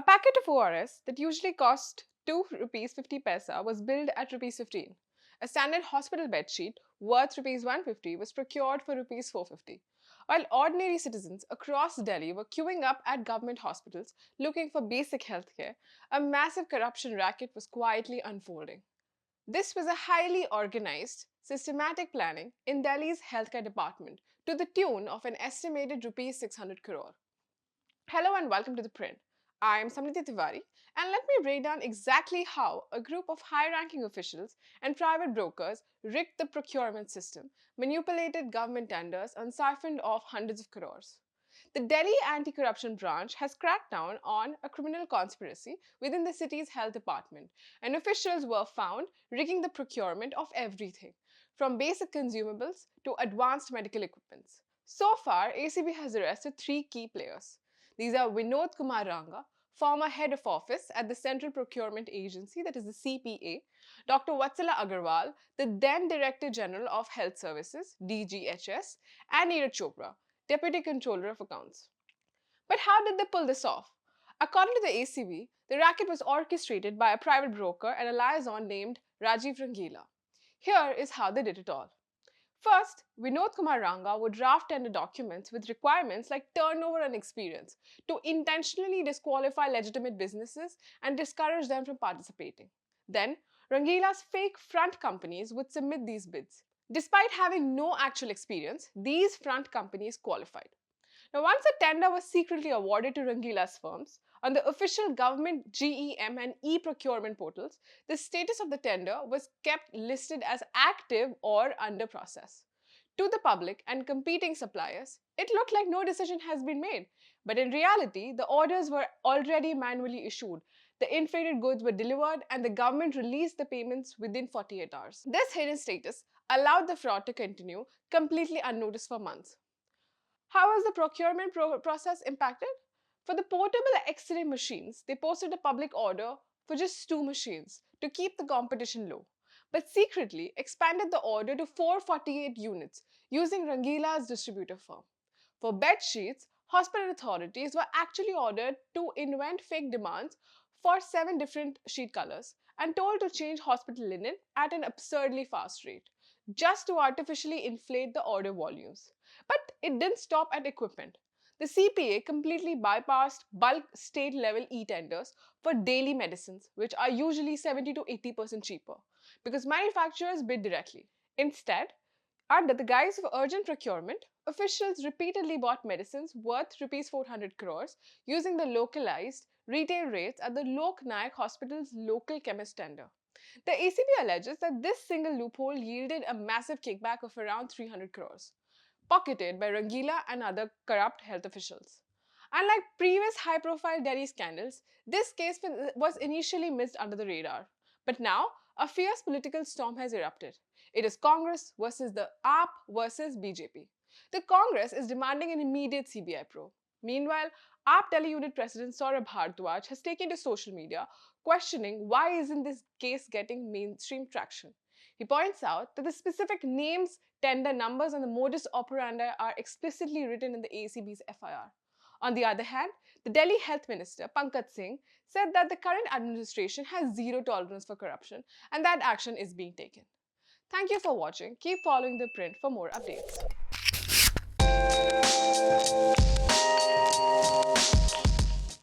packet of ORS that usually cost 2 rupees 50 paisa was billed at rupees 15. A standard hospital bedsheet worth rupees 150 was procured for rupees 450. While ordinary citizens across Delhi were queuing up at government hospitals looking for basic healthcare, a massive corruption racket was quietly unfolding. This was a highly organized, systematic planning in Delhi's healthcare department to the tune of an estimated rupees 600 crore. Hello and welcome to ThePrint. I am Samriti Tiwari, and let me break down exactly how a group of high-ranking officials and private brokers rigged the procurement system, manipulated government tenders, and siphoned off hundreds of crores. The Delhi Anti-Corruption Branch has cracked down on a criminal conspiracy within the city's health department, and officials were found rigging the procurement of everything, from basic consumables to advanced medical equipments. So far, ACB has arrested three key players. These are Vinod Kumar Ranga, former head of office at the Central Procurement Agency, that is the CPA, Dr. Vatsala Agarwal, the then Director General of Health Services, DGHS, and Neeraj Chopra, Deputy Controller of Accounts. But how did they pull this off? According to the ACB, the racket was orchestrated by a private broker and a liaison named Rajiv Rangila. Here is how they did it all. First, Vinod Kumar Ranga would draft tender documents with requirements like turnover and experience to intentionally disqualify legitimate businesses and discourage them from participating. Then, Rangila's fake front companies would submit these bids. Despite having no actual experience, these front companies qualified. Now, once a tender was secretly awarded to Rangila's firms, on the official government GEM and e-procurement portals, the status of the tender was kept listed as active or under process. To the public and competing suppliers, it looked like no decision has been made. But in reality, the orders were already manually issued. The inflated goods were delivered and the government released the payments within 48 hours. This hidden status allowed the fraud to continue completely unnoticed for months. How was the procurement process impacted? For the portable X-ray machines, they posted a public order for just 2 machines to keep the competition low, but secretly expanded the order to 448 units using Rangila's distributor firm. For bed sheets, hospital authorities were actually ordered to invent fake demands for 7 different sheet colors and told to change hospital linen at an absurdly fast rate, just to artificially inflate the order volumes. But it didn't stop at equipment. The CPA completely bypassed bulk state-level e-tenders for daily medicines, which are usually 70 to 80% cheaper, because manufacturers bid directly. Instead, under the guise of urgent procurement, officials repeatedly bought medicines worth rupees 400 crores using the localized retail rates at the Lok Nayak Hospital's local chemist tender. The ACB alleges that this single loophole yielded a massive kickback of around 300 crores, pocketed by Rangila and other corrupt health officials. Unlike previous high-profile Delhi scandals, this case was initially missed under the radar. But now, a fierce political storm has erupted. It is Congress versus the AAP versus BJP. The Congress is demanding an immediate CBI probe. Meanwhile, AAP Delhi Unit President Saurabh Bhardwaj has taken to social media questioning why isn't this case getting mainstream traction. He points out that the specific names, tender numbers and the modus operandi are explicitly written in the ACB's FIR. On the other hand, the Delhi Health Minister, Pankaj Singh, said that the current administration has zero tolerance for corruption and that action is being taken. Thank you for watching. Keep following ThePrint for more updates.